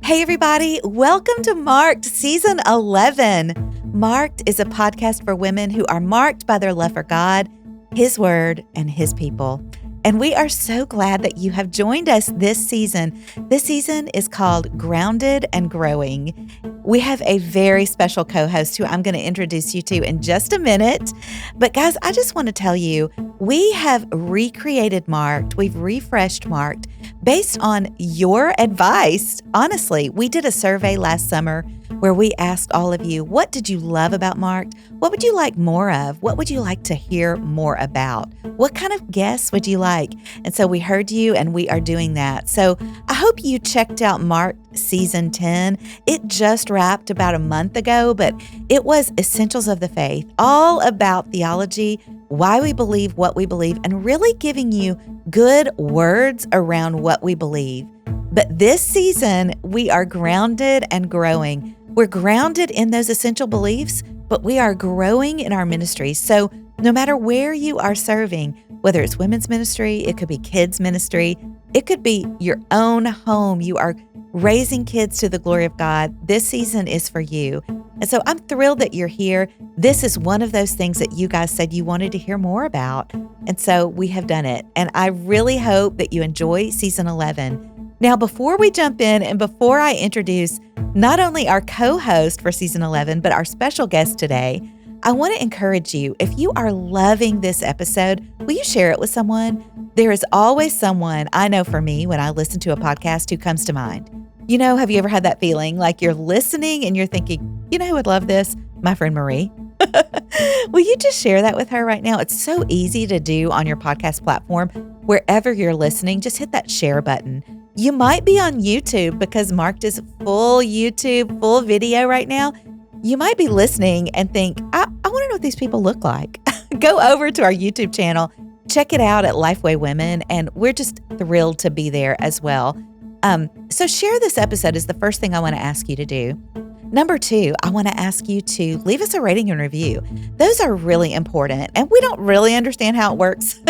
Hey, everybody. Welcome to Marked Season 11. Marked is a podcast for women who are marked by their love for God, His Word, and His people. And we are so glad that you have joined us this season. This season is called Grounded and Growing. We have a very special co-host who I'm going to introduce you to in just a minute. But guys, I just want to tell you, we have recreated Marked. We've refreshed Marked based on your advice. Honestly, we did a survey last summer where we asked all of you, what did you love about Marked? What would you like more of? What would you like to hear more about? What kind of guests would you like? And so we heard you and we are doing that. So I hope you checked out Marked Season 10. It just wrapped about a month ago, but it was Essentials of the Faith, all about theology, why we believe what we believe, and really giving you good words around what we believe. But this season, we are grounded and growing. We're grounded in those essential beliefs, but we are growing in our ministry. So no matter where you are serving, whether it's women's ministry, it could be kids ministry, it could be your own home, you are raising kids to the glory of God, this season is for you. And so I'm thrilled that you're here. This is one of those things that you guys said you wanted to hear more about. And so we have done it. And I really hope that you enjoy Season 11. Now, before we jump in and before I introduce not only our co-host for Season 11, but our special guest today, I want to encourage you, if you are loving this episode, will you share it with someone? There is always someone, I know for me, when I listen to a podcast, who comes to mind. You know, have you ever had that feeling like you're listening and you're thinking, you know who would love this? My friend Marie. Will you just share that with her right now? It's so easy to do on your podcast platform. Wherever you're listening, just hit that share button. You might be on YouTube because Marked is full YouTube, full video right now. You might be listening and think, I want to know what these people look like. Go over to our YouTube channel, check it out at Lifeway Women, and we're just thrilled to be there as well. So share this episode is the first thing I want to ask you to do. Number 2, I want to ask you to leave us a rating and review. Those are really important, and we don't really understand how it works.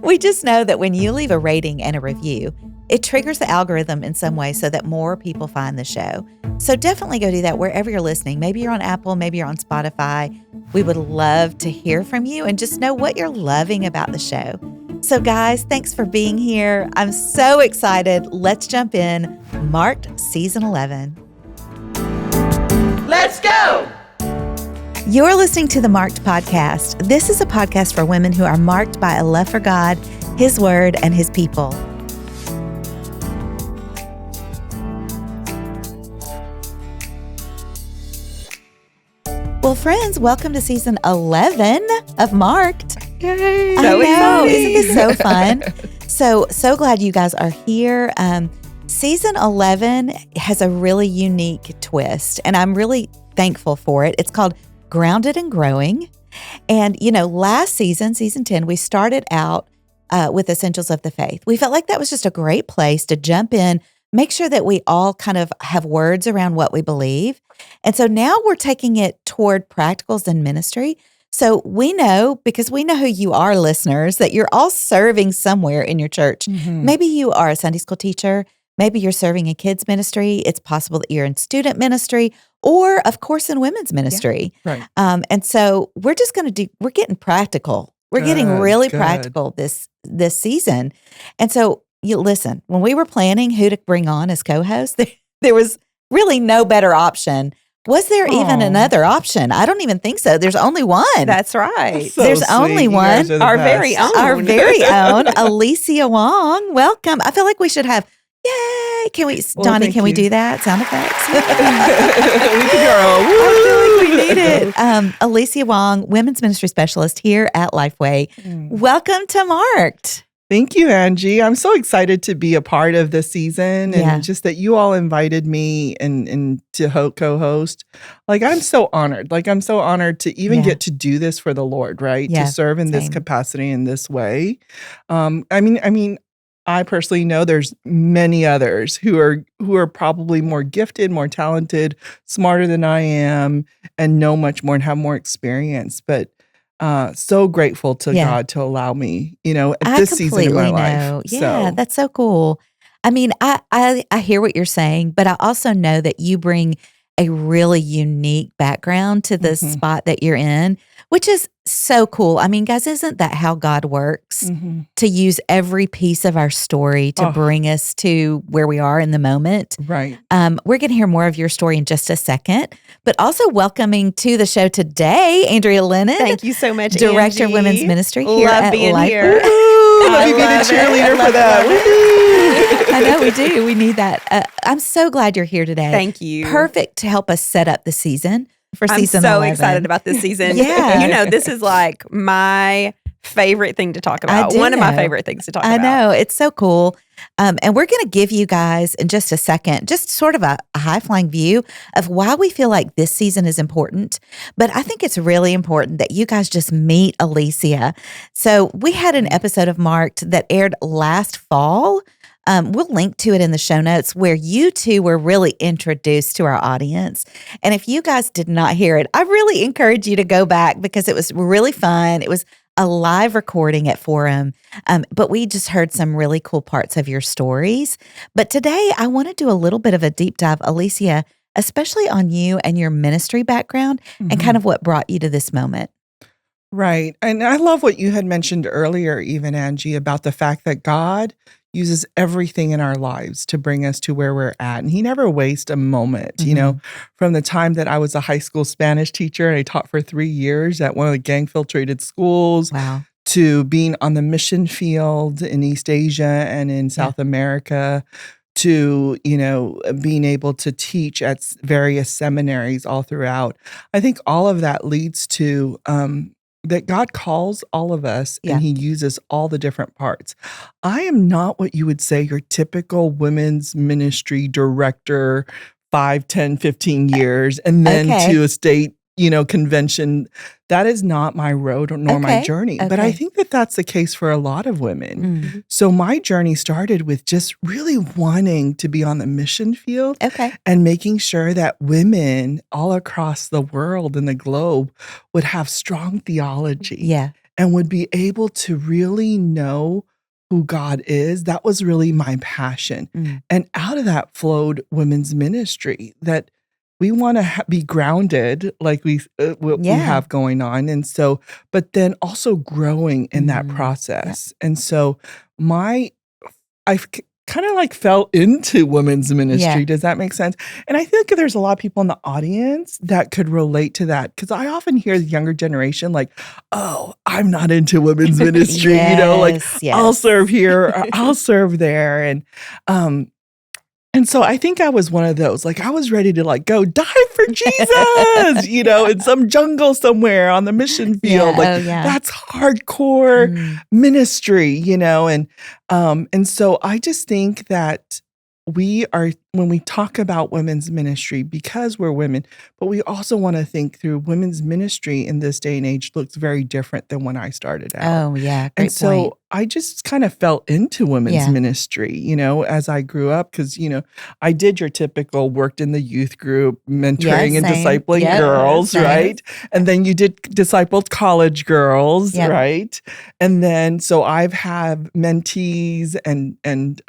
We just know that when you leave a rating and a review, it triggers the algorithm in some way so that more people find the show. So definitely go do that wherever you're listening. Maybe you're on Apple, maybe you're on Spotify. We would love to hear from you and just know what you're loving about the show. So guys, thanks for being here. I'm so excited. Let's jump in. Marked Season 11. Let's go! You're listening to the Marked Podcast. This is a podcast for women who are marked by a love for God, His Word, and His people. Well, friends, welcome to Season 11 of Marked. Yay! I know, isn't this so fun? So glad you guys are here. Season 11 has a really unique twist, and I'm really thankful for it. It's called Grounded and Growing. And, you know, last season, Season 10, we started out with Essentials of the Faith. We felt like that was just a great place to jump in, make sure that we all kind of have words around what we believe. And so now we're taking it toward practicals and ministry. So we know, because we know who you are, listeners, that you're all serving somewhere in your church. Mm-hmm. Maybe you are a Sunday school teacher. Maybe you're serving in kids ministry. It's possible that you're in student ministry or, of course, in women's ministry. Yeah, right. And so we're just going to we're getting practical. We're getting really practical this season. And so you listen, when we were planning who to bring on as co-host, there was really no better option. Was there even another option? I don't even think so. There's only one. That's right. So There's sweet. only one. Our very own. Our very own Alicia Wong. Welcome. I feel like we should have, yay. Can we, Donnie, can we do that? Sound effects? We can go. I feel like we need it. Alicia Wong, women's ministry specialist here at Lifeway. Welcome to Marked. Thank you, Angie. I'm so excited to be a part of this season and just that you all invited me and to co-host. Like, I'm so honored. I'm so honored to even get to do this for the Lord, right? Yeah, to serve in this capacity in this way. I personally know there's many others who are probably more gifted, more talented, smarter than I am, and know much more and have more experience. But so grateful to God to allow me, at this season of my life. Yeah, that's so cool. I mean, I hear what you're saying, but I also know that you bring a really unique background to the spot that you're in, which is so cool. I mean, guys, isn't that how God works? To use every piece of our story to bring us to where we are in the moment. Right. We're going to hear more of your story in just a second, but also welcoming to the show today, Andrea Lennon. Thank you so much, Director Angie. of Women's Ministry here Love at being Lifeway. here. Let me be the cheerleader for that. I know we do. We need that. I'm so glad you're here today. Thank you. Perfect to help us set up the season for season 11. I'm so excited about this season. Yeah. This is like my favorite thing to talk about. One of my favorite things to talk about. I know. It's so cool. And we're going to give you guys in just a second, just sort of a high-flying view of why we feel like this season is important. But I think it's really important that you guys just meet Alicia. So we had an episode of Marked that aired last fall. We'll link to it in the show notes where you two were really introduced to our audience. And if you guys did not hear it, I really encourage you to go back because it was really fun. It was a live recording at Forum, but we just heard some really cool parts of your stories. But today I want to do a little bit of a deep dive, Alicia, especially on you and your ministry background and kind of what brought you to this moment. Right. And I love what you had mentioned earlier, even Angie, about the fact that God uses everything in our lives to bring us to where we're at. And he never wastes a moment, from the time that I was a high school Spanish teacher and I taught for 3 years at one of the gang-filtrated schools. Wow. To being on the mission field in East Asia and in South America, to, being able to teach at various seminaries all throughout. I think all of that leads to that God calls all of us and he uses all the different parts. I am not what you would say your typical women's ministry director, 5, 10, 15 years, and then to a state, convention. That is not my road nor my journey. But I think that that's the case for a lot of women. So my journey started with just really wanting to be on the mission field and making sure that women all across the world and the globe would have strong theology and would be able to really know who God is. That was really my passion. And out of that flowed women's ministry, that we want to be grounded like we have going on. And so, but then also growing in that process. And so I kind of like fell into women's ministry. Does that make sense? And I think there's a lot of people in the audience that could relate to that. Because I often hear the younger generation like, oh, I'm not into women's ministry. I'll serve here, or I'll serve there. And so I think I was one of those, like I was ready to go die for Jesus, in some jungle somewhere on the mission field. That's hardcore ministry, and so I just think that when we talk about women's ministry, because we're women, but we also want to think through women's ministry in this day and age looks very different than when I started out. Oh, yeah. Great and so point. I just kind of fell into women's ministry, as I grew up, because, I did your typical worked in the youth group, mentoring and discipling girls, right? And then you did discipled college girls, right? And then, so I've had mentees and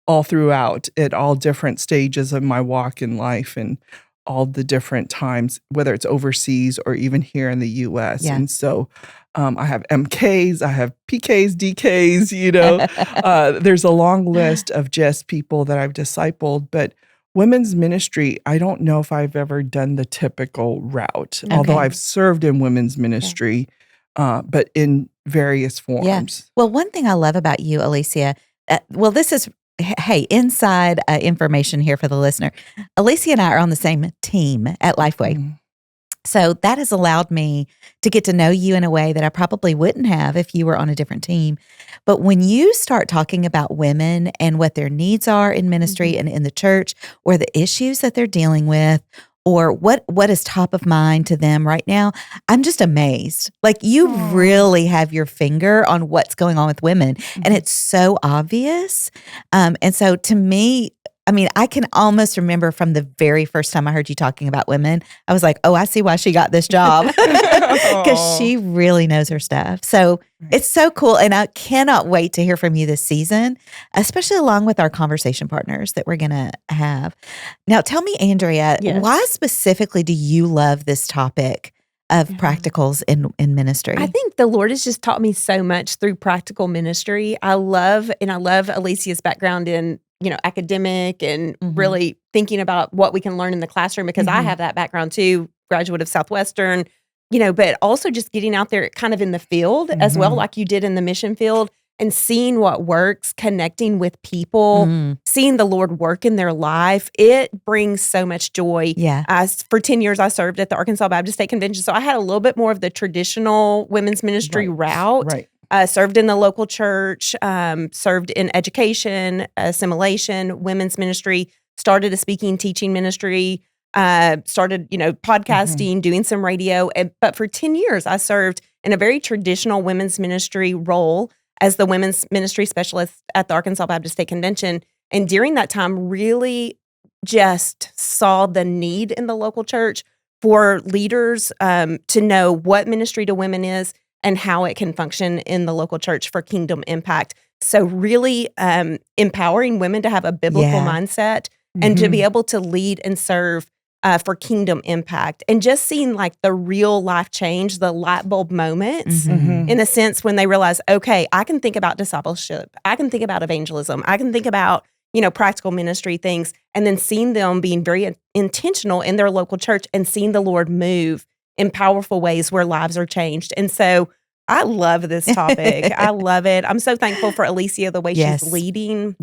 all throughout at all different stages of my walk in life and all the different times, whether it's overseas or even here in the U.S. And so I have MKs, I have PKs, DKs, there's a long list of just people that I've discipled. But women's ministry, I don't know if I've ever done the typical route, although I've served in women's ministry, but in various forms. Yeah. Well, one thing I love about you, Alicia, this is inside information here for the listener. Alicia and I are on the same team at Lifeway. So that has allowed me to get to know you in a way that I probably wouldn't have if you were on a different team. But when you start talking about women and what their needs are in ministry and in the church, or the issues that they're dealing with, or what is top of mind to them right now, I'm just amazed. Like you really have your finger on what's going on with women, and it's so obvious. And so to me, I mean, I can almost remember from the very first time I heard you talking about women, I was like, oh, I see why she got this job. Because she really knows her stuff. So it's so cool. And I cannot wait to hear from you this season, especially along with our conversation partners that we're going to have. Now, tell me, Andrea, why specifically do you love this topic of practicals in ministry? I think the Lord has just taught me so much through practical ministry. I love Alicia's background in academic and really thinking about what we can learn in the classroom, because I have that background too, graduate of Southwestern, but also just getting out there kind of in the field as well, like you did in the mission field, and seeing what works, connecting with people, seeing the Lord work in their life. It brings so much joy. Yeah. For 10 years, I served at the Arkansas Baptist State Convention, so I had a little bit more of the traditional women's ministry route. Right. Served in the local church, served in education, assimilation, women's ministry, started a speaking, teaching ministry, started, podcasting, doing some radio. But for 10 years, I served in a very traditional women's ministry role as the women's ministry specialist at the Arkansas Baptist State Convention. And during that time, really just saw the need in the local church for leaders to know what ministry to women is and how it can function in the local church for kingdom impact. So really empowering women to have a biblical mindset and to be able to lead and serve for kingdom impact. And just seeing like the real life change, the light bulb moments, in a sense, when they realize, okay, I can think about discipleship, I can think about evangelism, I can think about, practical ministry things, and then seeing them being very intentional in their local church and seeing the Lord move in powerful ways where lives are changed. And so I love this topic. I love it. I'm so thankful for Alicia, the way she's leading,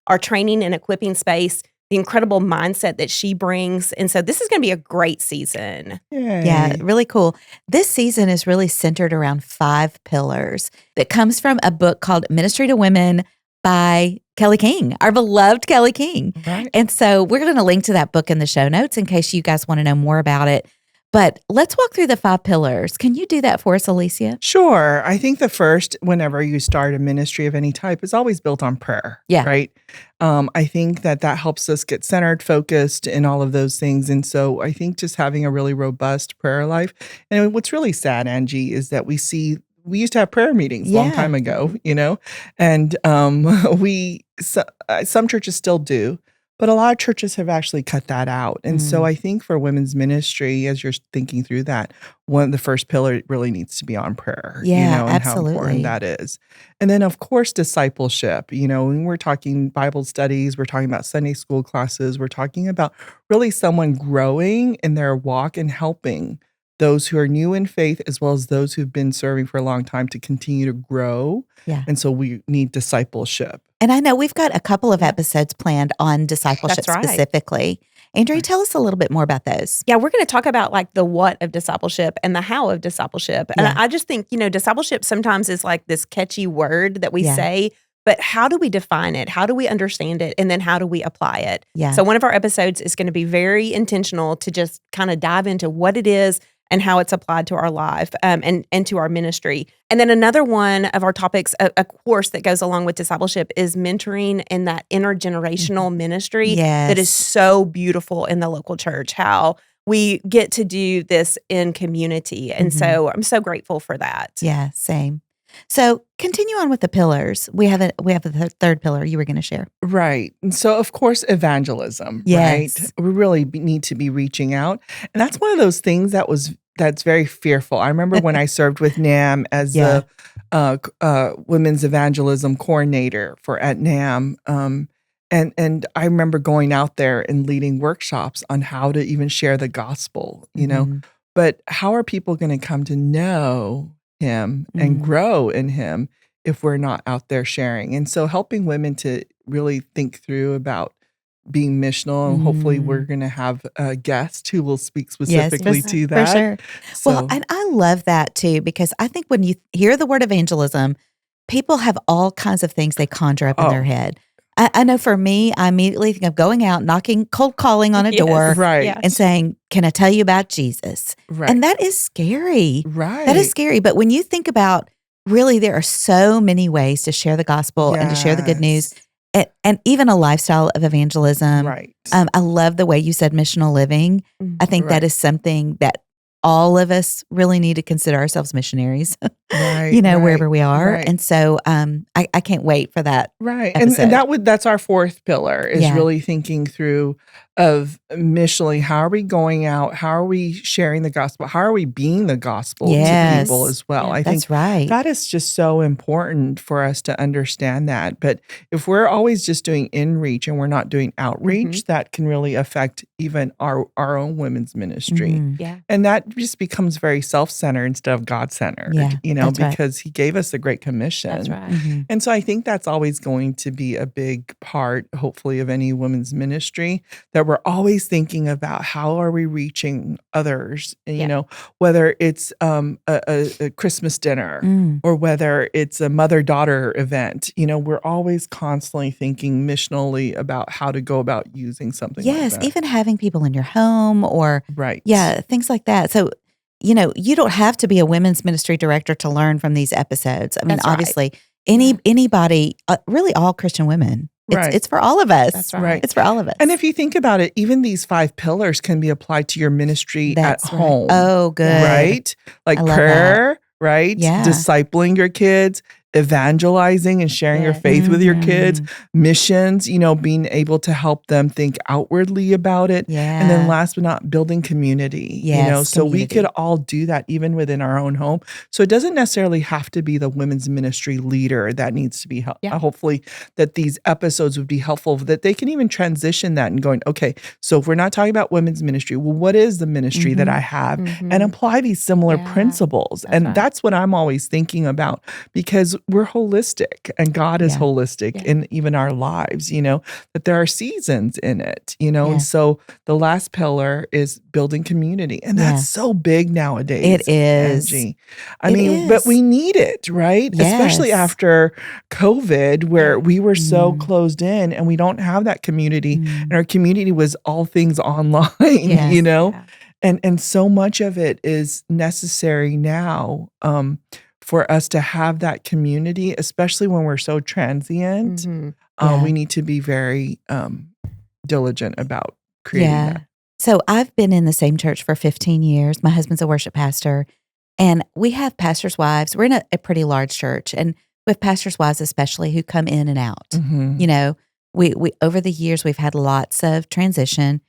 our training and equipping space, the incredible mindset that she brings. And so this is going to be a great season. Yay. Yeah, really cool. This season is really centered around 5 pillars that comes from a book called Ministry to Women by Kelly King, our beloved Kelly King. Right. And so we're going to link to that book in the show notes in case you guys want to know more about it. But let's walk through the 5 pillars. Can you do that for us, Alicia? Sure. I think the first, whenever you start a ministry of any type, is always built on prayer. Yeah. Right. I think that helps us get centered, focused, and all of those things. And so I think just having a really robust prayer life. And what's really sad, Angie, is that we used to have prayer meetings a long time ago, and some churches still do. But a lot of churches have actually cut that out. And so I think for women's ministry, as you're thinking through that, one of the first pillar really needs to be on prayer, and absolutely. how important that is. And then, of course, discipleship. When we're talking Bible studies, we're talking about Sunday school classes, we're talking about really someone growing in their walk and helping those who are new in faith as well as those who've been serving for a long time to continue to grow. Yeah. And so we need discipleship. And I know we've got a couple of episodes planned on discipleship That's right. specifically. Andrea, tell us a little bit more about those. Yeah, we're going to talk about like the what of discipleship and the how of discipleship. And I just think, discipleship sometimes is like this catchy word that we say, but how do we define it? How do we understand it? And then how do we apply it? Yeah. So one of our episodes is going to be very intentional to just kind of dive into what it is and how it's applied to our life and to our ministry. And then another one of our topics, a course that goes along with discipleship, is mentoring and that intergenerational ministry that is so beautiful in the local church, how we get to do this in community. And so I'm so grateful for that. Yeah, same. So continue on with the pillars. We have the third pillar you were going to share. Right. And so, of course, evangelism, Yes. right? We really need to be reaching out. And that's one of those things that's very fearful. I remember when I served with NAM as the women's evangelism coordinator at NAM. And I remember going out there and leading workshops on how to even share the gospel, But how are people going to come to know him and grow in him if we're not out there sharing? And so helping women to really think through about being missional, and hopefully we're going to have a guest who will speak specifically to that. For sure. So, well, and I love that too, because I think when you hear the word evangelism, people have all kinds of things they conjure up in their head. I know for me, I immediately think of going out, cold calling on a door right. and saying, can I tell you about Jesus? Right. And that is scary. Right. That is scary. But when you think about, really, there are so many ways to share the gospel and to share the good news. and even a lifestyle of evangelism. Right. I love the way you said missional living. I think that is something that all of us really need to consider ourselves missionaries, wherever we are. Right. And so I can't wait for that. Right. episode. And that's our fourth pillar is really thinking through of missionally, how are we going out? How are we sharing the gospel? How are we being the gospel to people as well? I think that is just so important for us to understand that. But if we're always just doing in-reach and we're not doing outreach, that can really affect even our own women's ministry. And that just becomes very self-centered instead of God-centered, because he gave us a great commission. That's right. And so I think that's always going to be a big part, hopefully, of any women's ministry, that we're always thinking about how are we reaching others, whether it's a Christmas dinner or whether it's a mother-daughter event. We're always constantly thinking missionally about how to go about using something like that. Even having people in your home or things like that. So, you don't have to be a women's ministry director to learn from these episodes. I mean, obviously, anybody, really all Christian women. It's for all of us. That's right. It's for all of us. And if you think about it, even these 5 pillars can be applied to your ministry at home. Oh, good. Right? Like prayer, right? Yeah. Discipling your kids, evangelizing and sharing your faith with your kids, missions, being able to help them think outwardly about it. And then last but not, building community, so we could all do that even within our own home. So it doesn't necessarily have to be the women's ministry leader that needs to be hopefully that these episodes would be helpful, that they can even transition that and going, okay, so if we're not talking about women's ministry, well, what is the ministry that I have? And apply these similar principles. That's what I'm always thinking about, because we're holistic and God is holistic in even our lives, that there are seasons in it, and so the last pillar is building community. And that's so big nowadays. It is. Angie. I mean, but we need it, right? Especially after COVID, where we were so closed in and we don't have that community and our community was all things online, and so much of it is necessary now, for us to have that community, especially when we're so transient. We need to be very diligent about creating that. So I've been in the same church for 15 years. My husband's a worship pastor, and we have pastors' wives. We're in a pretty large church, and we have pastors' wives especially who come in and out. We over the years, we've had lots of transition,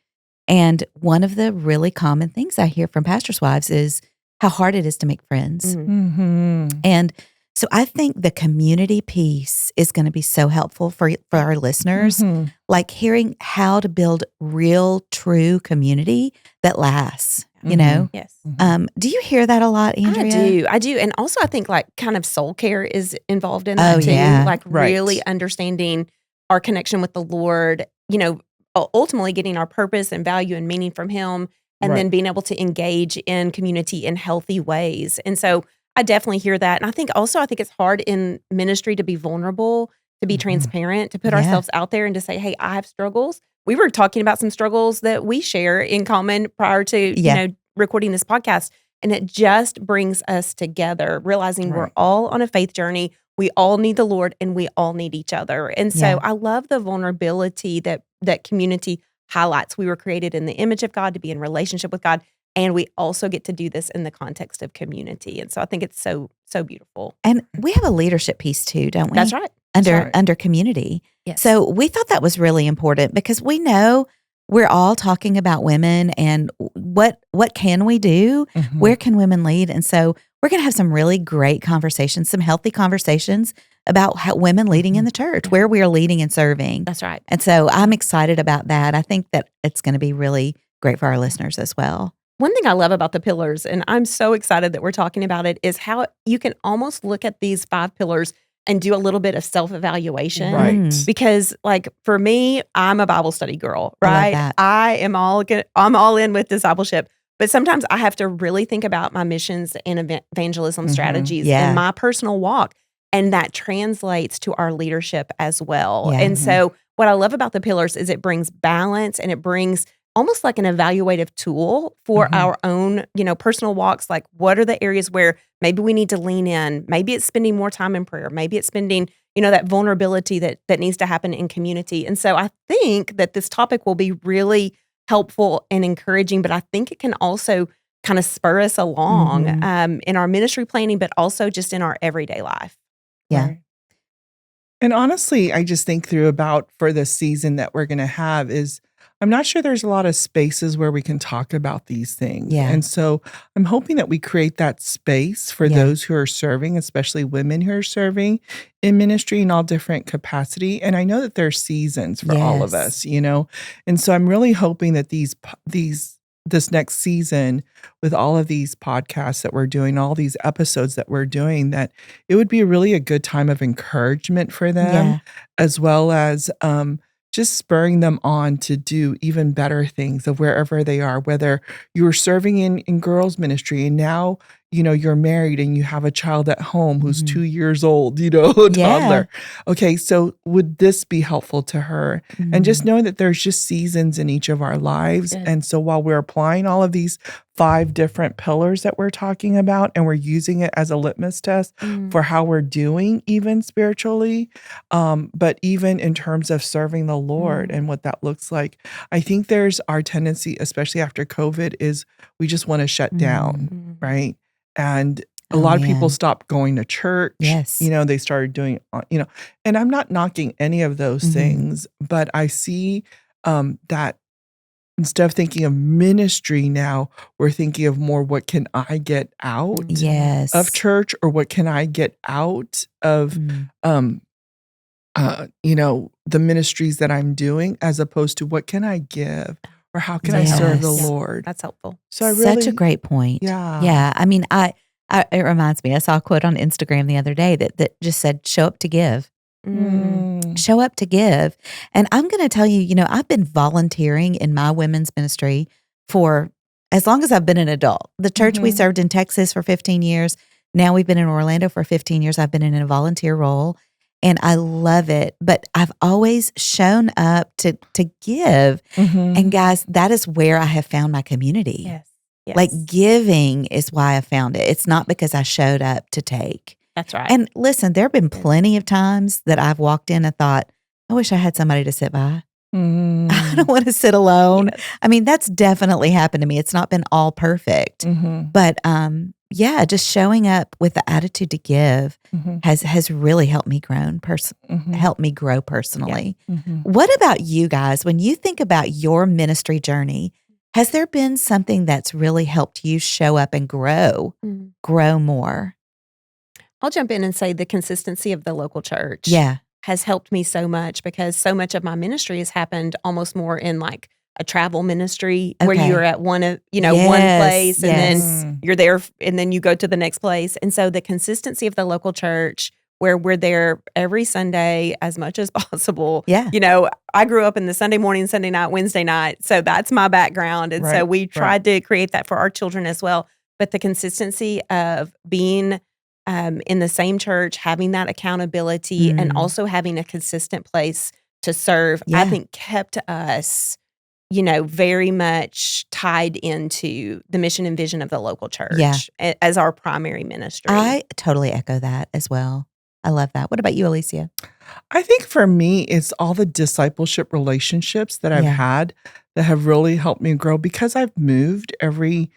and one of the really common things I hear from pastors' wives is how hard it is to make friends. And so I think the community piece is going to be so helpful for our listeners, like hearing how to build real, true community that lasts, Yes. Do you hear that a lot, Andrea? I do. And also I think like kind of soul care is involved in that too. Like really understanding our connection with the Lord, ultimately getting our purpose and value and meaning from Him. And then being able to engage in community in healthy ways. And so I definitely hear that. And I think it's hard in ministry to be vulnerable, to be transparent, to put ourselves out there and to say, hey, I have struggles. We were talking about some struggles that we share in common prior to, recording this podcast. And it just brings us together, realizing we're all on a faith journey. We all need the Lord and we all need each other. And so I love the vulnerability that community highlights. We were created in the image of God to be in relationship with God, and we also get to do this in the context of community. And so I think it's so beautiful. And we have a leadership piece too, don't we? That's right. Under community. Yes. So we thought that was really important because we know we're all talking about women and what can we do? Where can women lead? And so we're going to have some really great conversations, some healthy conversations about how women leading in the church, where we are leading and serving. That's right. And so I'm excited about that. I think that it's going to be really great for our listeners as well. One thing I love about the pillars, and I'm so excited that we're talking about it, is how you can almost look at these 5 pillars and do a little bit of self-evaluation. Right. Because like for me, I'm a Bible study girl, right? I'm all in with discipleship. But sometimes I have to really think about my missions and evangelism strategies in my personal walk. And that translates to our leadership as well. And so what I love about the pillars is it brings balance and it brings almost like an evaluative tool for our own, personal walks. Like what are the areas where maybe we need to lean in? Maybe it's spending more time in prayer. Maybe it's spending, that vulnerability that needs to happen in community. And so I think that this topic will be really helpful and encouraging, but I think it can also kind of spur us along in our ministry planning, but also just in our everyday life. Yeah. Right. And honestly, I just think through about for the season that we're going to have is I'm not sure there's a lot of spaces where we can talk about these things. Yeah. And so I'm hoping that we create that space for those who are serving, especially women who are serving in ministry in all different capacity. And I know that there's seasons for all of us, And so I'm really hoping that this next season with all of these podcasts that we're doing, all these episodes that we're doing, that it would be really a good time of encouragement for them, as well as just spurring them on to do even better things of wherever they are, whether you were serving in girls ministry and now, you're married and you have a child at home who's 2 years old, a toddler. Okay, so would this be helpful to her? And just knowing that there's just seasons in each of our lives. Good. And so while we're applying all of these 5 different pillars that we're talking about, and we're using it as a litmus test for how we're doing even spiritually, but even in terms of serving the Lord and what that looks like, I think there's our tendency, especially after COVID, is we just want to shut down, right? And a lot of people stopped going to church. Yes. They started doing, and I'm not knocking any of those things, but I see that instead of thinking of ministry now, we're thinking of more what can I get out of church, or what can I get out of the ministries that I'm doing, as opposed to what can I give or how can I serve the Lord. That's helpful. So Such a great point. Yeah. Yeah. I mean, it reminds me, I saw a quote on Instagram the other day that just said, show up to give. Show up to give. And I'm going to tell you, I've been volunteering in my women's ministry for as long as I've been an adult. The church we served in Texas for 15 years. Now we've been in Orlando for 15 years. I've been in a volunteer role and I love it. But I've always shown up to give. And guys, that is where I have found my community. Yes. Like giving is why I found it. It's not because I showed up to take. That's right. And listen, there have been plenty of times that I've walked in and thought, I wish I had somebody to sit by. I don't want to sit alone. Yes. I mean, that's definitely happened to me. It's not been all perfect. But just showing up with the attitude to give has really helped me help me grow personally. What about you guys? When you think about your ministry journey, has there been something that's really helped you show up and grow more? I'll jump in and say the consistency of the local church has helped me so much, because so much of my ministry has happened almost more in like a travel ministry where you're at one place and then you're there and then you go to the next place. And so the consistency of the local church, where we're there every Sunday as much as possible. Yeah. I grew up in the Sunday morning, Sunday night, Wednesday night. So that's my background. And so we tried to create that for our children as well. But the consistency of being in the same church, having that accountability and also having a consistent place to serve, I think kept us, very much tied into the mission and vision of the local church as our primary ministry. I totally echo that as well. I love that. What about you, Alicia? I think for me, it's all the discipleship relationships that I've had that have really helped me grow, because I've moved every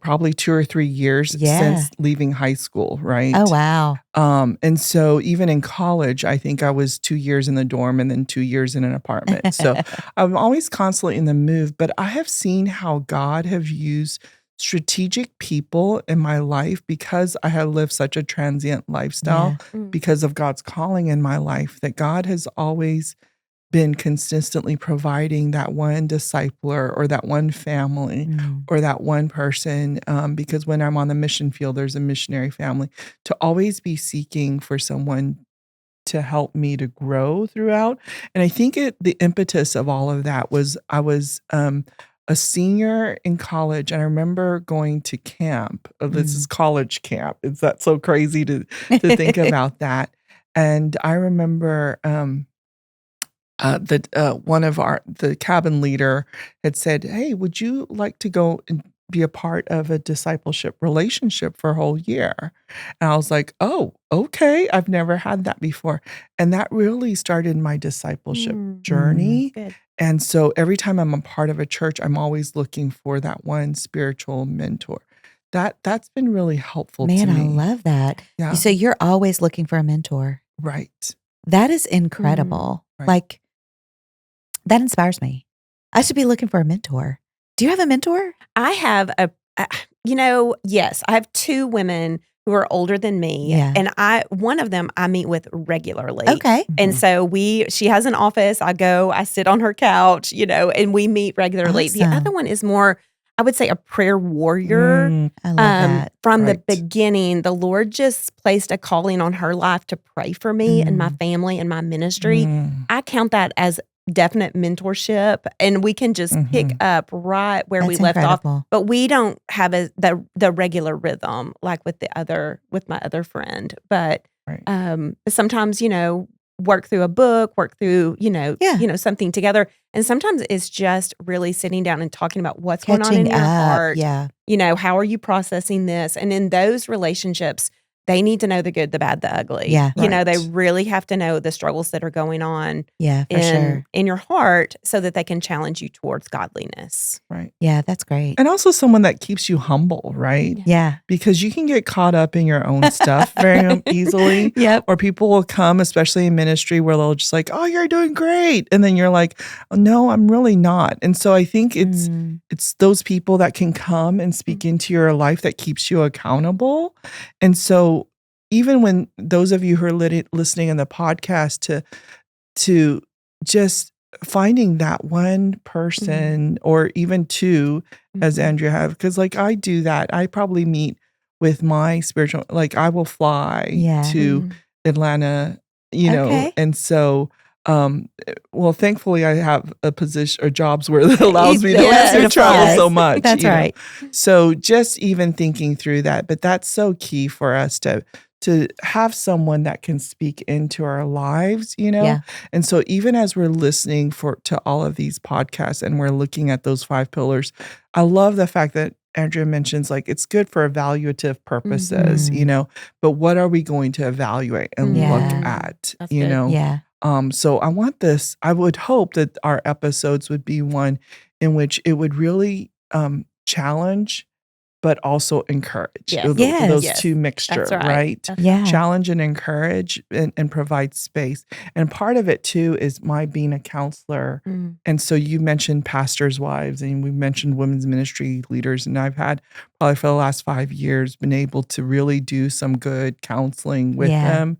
probably 2 or 3 years since leaving high school, right? Oh, wow. And so even in college, I think I was 2 years in the dorm and then 2 years in an apartment. So I'm always constantly in the move, but I have seen how God have used strategic people in my life, because I have lived such a transient lifestyle because of God's calling in my life, that God has always been consistently providing that one discipler or that one family or that one person, because when I'm on the mission field, there's a missionary family, to always be seeking for someone to help me to grow throughout. And I think the impetus of all of that was I was a senior in college, and I remember going to camp. This is college camp. Is that so crazy to think about that? And I remember that one of the cabin leader had said, "Hey, would you like to go be a part of a discipleship relationship for a whole year. And I was like, oh, okay. I've never had that before. And that really started my discipleship journey. Good. And so every time I'm a part of a church, I'm always looking for that one spiritual mentor. That's been really helpful to me. Man, I love that. Yeah. So you're always looking for a mentor. Right. That is incredible. Right. Like, that inspires me. I should be looking for a mentor. Do you have a mentor? I have yes, I have 2 women who are older than me. Yeah. And one of them I meet with regularly. Okay. And so she has an office. I sit on her couch, and we meet regularly. Awesome. The other one is more, I would say, a prayer warrior. I love that. From the Right. beginning, the Lord just placed a calling on her life to pray for me and my family and my ministry. I count that as definite mentorship, and we can just pick up right where we left off. But we don't have the regular rhythm like with my other friend. But sometimes work through a book, work through something together, and sometimes it's just really sitting down and talking about what's going on in your heart. Yeah, How are you processing this? And in those relationships, they need to know the good, the bad, the ugly. Yeah. They really have to know the struggles that are going on sure. in your heart so that they can challenge you towards godliness. Right. Yeah, that's great. And also someone that keeps you humble, right? Yeah. Because you can get caught up in your own stuff very easily. Yep. Or people will come, especially in ministry, where they'll just like, oh, you're doing great. And then you're like, oh, no, I'm really not. And so I think it's those people that can come and speak into your life that keeps you accountable. And so even when those of you who are listening in the podcast to just finding that one person or even 2, as Andrea have, because like I do that. I probably meet with my spiritual, like I will fly to Atlanta, and so thankfully I have a position or jobs where it allows me to travel so much. That's right. So just even thinking through that, but that's so key for us to have someone that can speak into our lives, And so even as we're listening to all of these podcasts and we're looking at those 5 pillars, I love the fact that Andrea mentions like it's good for evaluative purposes, but what are we going to evaluate and look at, That's good. Yeah. So I would hope that our episodes would be one in which it would really challenge but also encourage. Those 2 mixture, That's right? Yeah. Challenge and encourage and provide space. And part of it too is my being a counselor. And so you mentioned pastors' wives and we mentioned women's ministry leaders. And I've had probably for the last 5 years been able to really do some good counseling with them.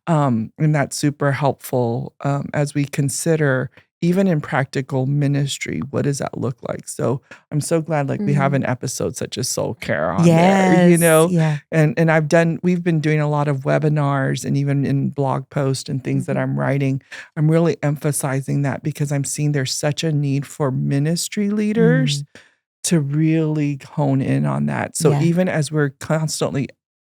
And that's super helpful as we consider even in practical ministry, what does that look like? So I'm so glad we have an episode such as soul care on there, Yeah. And we've been doing a lot of webinars and even in blog posts and things that I'm writing, I'm really emphasizing that because I'm seeing there's such a need for ministry leaders to really hone in on that. So even as we're constantly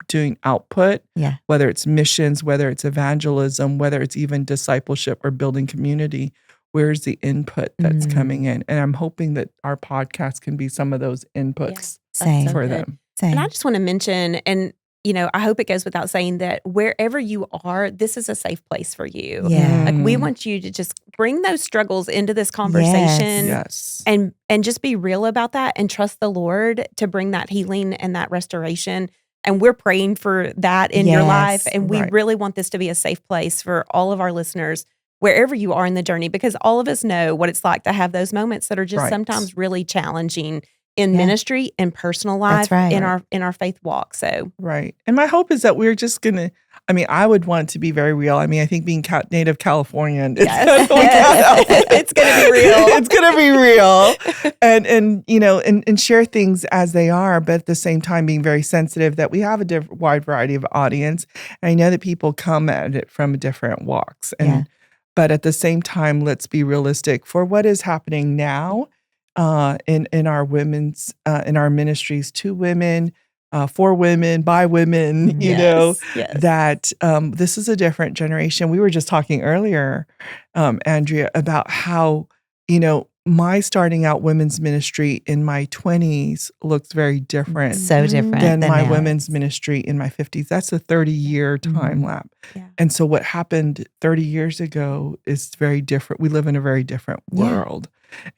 doing output, whether it's missions, whether it's evangelism, whether it's even discipleship or building community, where's the input that's coming in? And I'm hoping that our podcast can be some of those inputs for them. And I just want to mention, and I hope it goes without saying that wherever you are, this is a safe place for you. Yeah. Like we want you to just bring those struggles into this conversation and just be real about that and trust the Lord to bring that healing and that restoration. And we're praying for that in your life. And we really want this to be a safe place for all of our listeners, wherever you are in the journey, because all of us know what it's like to have those moments that are just sometimes really challenging in ministry and personal life in our faith walk. So and my hope is that we're just gonna. I would want to be very real. I think being native Californian, it's gonna be real. It's gonna be real, and share things as they are, but at the same time being very sensitive that we have a wide variety of audience. And I know that people come at it from different walks, but at the same time, let's be realistic for what is happening now in our women's in our ministries to women, for women, by women. That this is a different generation. We were just talking earlier, Andrea, about how my starting out women's ministry in my 20s looks very different. So different than my now. women's ministry in my 50s. That's a 30-year time lap. Yeah. And so what happened 30 years ago is very different. We live in a very different world.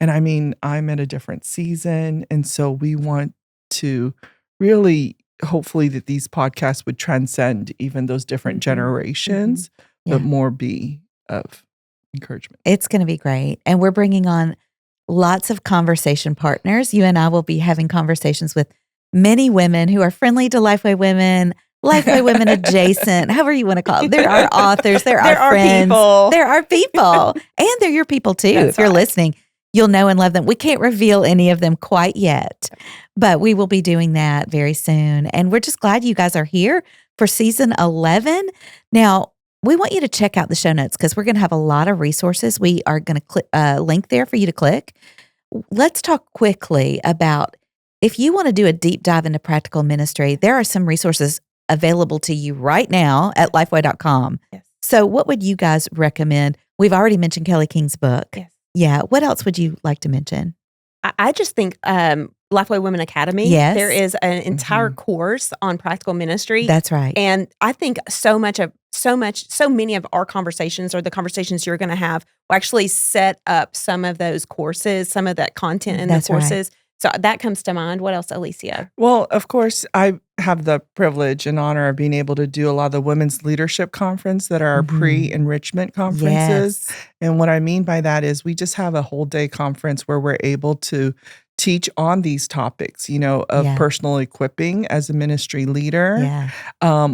And I mean, I'm at a different season. And so we want to really, hopefully that these podcasts would transcend even those different generations, but more be of encouragement. It's going to be great. And we're bringing on lots of conversation partners. You and I will be having conversations with many women who are friendly to Lifeway women, Lifeway women adjacent, however you want to call it. There are authors, there are friends, people. there are people, and they're your people too. If you're listening, you'll know and love them. We can't reveal any of them quite yet, but we will be doing that very soon. And we're just glad you guys are here for season 11. Now, we want you to check out the show notes because we're going to have a lot of resources. We are going to link there for you to click. Let's talk quickly about if you want to do a deep dive into practical ministry, there are some resources available to you right now at lifeway.com. Yes. So what would you guys recommend? We've already mentioned Kelly King's book. Yes. Yeah. What else would you like to mention? I just think Lifeway Women Academy, there is an entire course on practical ministry. That's right. And I think so many of our conversations or the conversations you're going to have will actually set up some of those courses, some of that content in the courses. Right. So that comes to mind. What else, Alicia? Well, of course, I have the privilege and honor of being able to do a lot of the women's leadership conference that are our pre-enrichment conferences. Yes. And what I mean by that is we just have a whole day conference where we're able to teach on these topics, of personal equipping as a ministry leader. Yeah.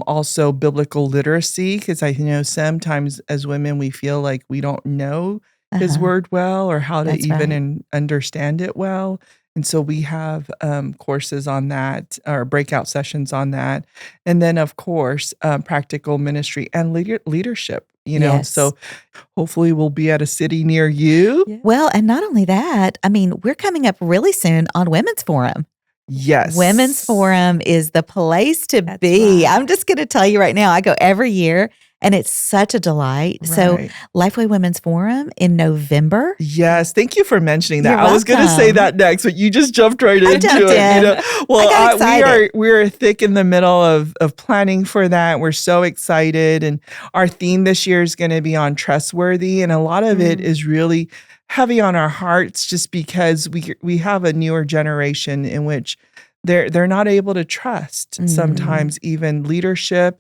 Also biblical literacy, because I know sometimes as women we feel like we don't know His word well or how to even understand it well. And so we have courses on that or breakout sessions on that. And then, of course, practical ministry and leadership, So hopefully we'll be at a city near you. Yeah. Well, and not only that, I mean, we're coming up really soon on Women's Forum. Yes. Women's Forum is the place to be. Right. I'm just going to tell you right now, I go every year. And it's such a delight. Right. So Lifeway Women's Forum in November. Yes. Thank you for mentioning that. You're I was going to say that next, but you just jumped right into it. Well, we're thick in the middle of planning for that. We're so excited. And our theme this year is going to be on trustworthy. And a lot of it is really heavy on our hearts just because we have a newer generation in which they're not able to trust sometimes even leadership.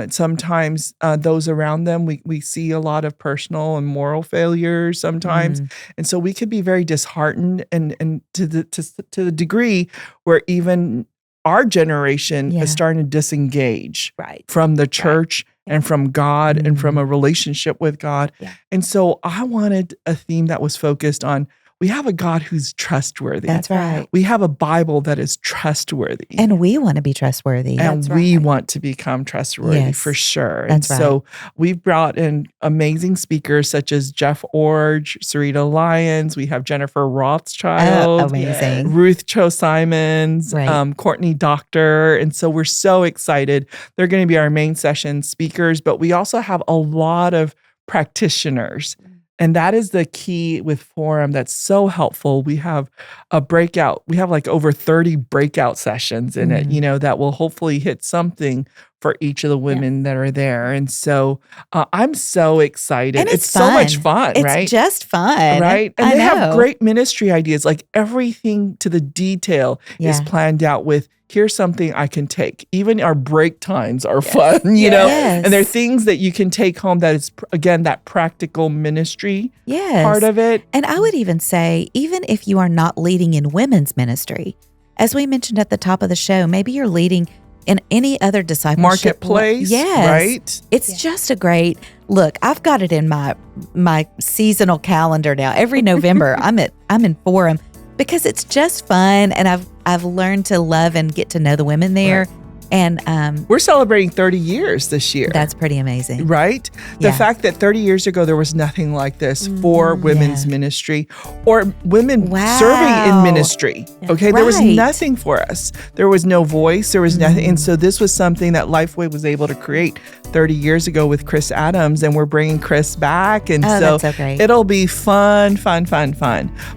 Sometimes those around them, we see a lot of personal and moral failures sometimes. And so we could be very disheartened and to the degree where even our generation is starting to disengage from the church and from God and from a relationship with God. Yeah. And so I wanted a theme that was focused on we have a God who's trustworthy. That's right. We have a Bible that is trustworthy. And we want to be trustworthy. And we want to become trustworthy for sure. That's and so we've brought in amazing speakers such as Jeff Orge, Sarita Lyons. We have Jennifer Rothschild. Amazing. Ruth Cho Simons, Courtney Doctor. And so we're so excited. They're going to be our main session speakers, but we also have a lot of practitioners. And that is the key with Forum that's so helpful. We have a breakout. We have like over 30 breakout sessions in it, that will hopefully hit something for each of the women that are there. And so I'm so excited. And it's so much fun, right? It's just fun. Right? And they have great ministry ideas. Like everything to the detail is planned out with, here's something I can take. Even our break times are fun, you know? And there are things that you can take home that is, again, that practical ministry part of it. And I would even say, even if you are not leading in women's ministry, as we mentioned at the top of the show, maybe you're leading in any other discipleship marketplace, right? It's just a great look. I've got it in my seasonal calendar now. Every November, I'm in Forum because it's just fun, and I've learned to love and get to know the women there. And we're celebrating 30 years this year. That's pretty amazing. Right? The fact that 30 years ago, there was nothing like this for women's ministry or women serving in ministry. Okay. There was nothing for us. There was no voice. There was nothing. And so this was something that Lifeway was able to create 30 years ago with Chris Adams, and we're bringing Chris back. And so it'll be fun.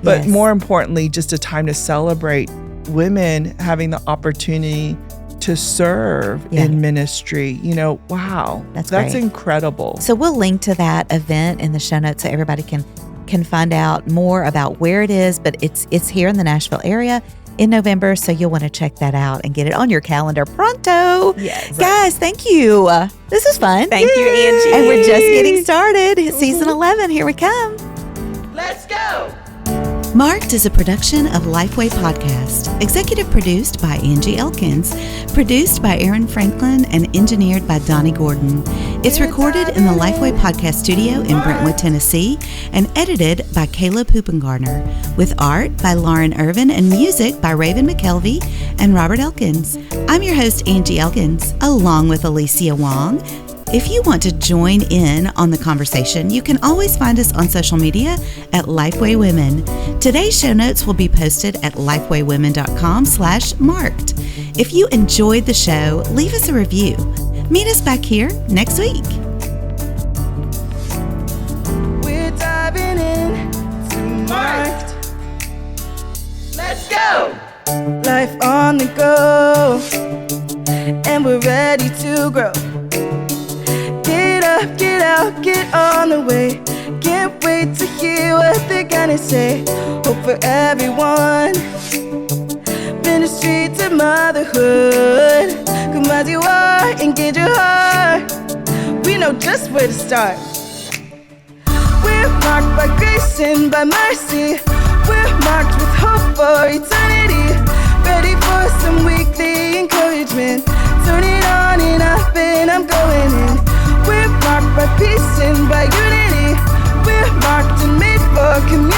But more importantly, just a time to celebrate women having the opportunity to serve in ministry. Wow. That's incredible. So we'll link to that event in the show notes so everybody can find out more about where it is, but it's here in the Nashville area in November, so you'll want to check that out and get it on your calendar pronto. Yes. Guys, thank you. This is fun. Thank you, Angie. And we're just getting started. Season 11, here we come. Let's go. Marked is a production of Lifeway Podcast, executive produced by Angie Elkins, produced by Aaron Franklin, and engineered by Donnie Gordon. It's recorded in the Lifeway Podcast studio in Brentwood, Tennessee, and edited by Caleb Hoopengarner, with art by Lauren Irvin and music by Raven McKelvey and Robert Elkins. I'm your host, Angie Elkins, along with Alicia Wong. If you want to join in on the conversation, you can always find us on social media at Lifeway Women. Today's show notes will be posted at lifewaywomen.com/marked. If you enjoyed the show, leave us a review. Meet us back here next week. We're diving in to Marked. Let's go! Life on the go, and we're ready to grow. Get up, get out, get on the way. Can't wait to hear what they're gonna say. Hope for everyone. Ministry to motherhood. Come as you are, engage your heart. We know just where to start. We're marked by grace and by mercy. We're marked with hope for eternity. Ready for some weekly encouragement. Turn it on and up and I'm going in. We're marked by peace and by unity. We're marked and made for community.